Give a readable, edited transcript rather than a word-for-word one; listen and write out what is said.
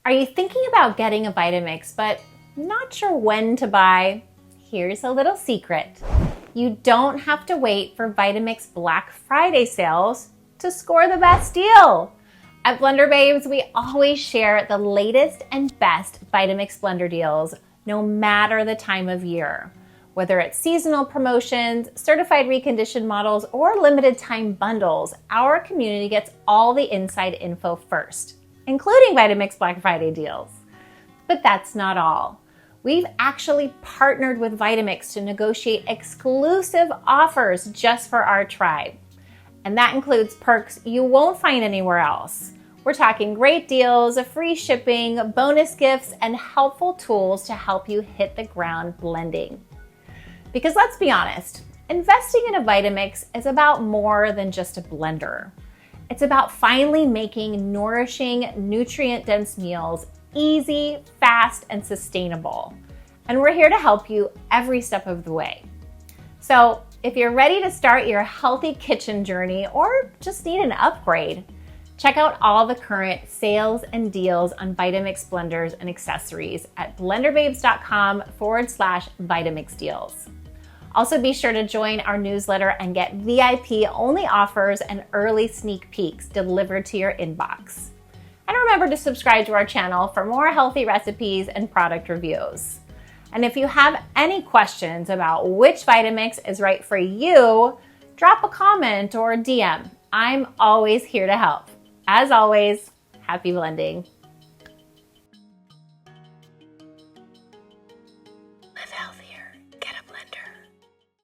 Are you thinking about getting a Vitamix but not sure when to buy? Here's a little secret. You don't have to wait for Vitamix Black Friday sales to score the best deal. At Blender Babes, we always share the latest and best Vitamix blender deals, no matter the time of year. Whether it's seasonal promotions, certified reconditioned models, or limited time bundles, our community gets all the inside info first, including Vitamix Black Friday deals. But that's not all. We've actually partnered with Vitamix to negotiate exclusive offers just for our tribe. And that includes perks you won't find anywhere else. We're talking great deals, free shipping, bonus gifts, and helpful tools to help you hit the ground blending. Because let's be honest, investing in a Vitamix is about more than just a blender. It's about finally making nourishing, nutrient-dense meals easy, fast, and sustainable. And we're here to help you every step of the way. So if you're ready to start your healthy kitchen journey or just need an upgrade, check out all the current sales and deals on Vitamix blenders and accessories at blenderbabes.com/Vitamix deals. Also be sure to join our newsletter and get VIP-only offers and early sneak peeks delivered to your inbox. And remember to subscribe to our channel for more healthy recipes and product reviews. And if you have any questions about which Vitamix is right for you, drop a comment or a DM. I'm always here to help. As always, happy blending.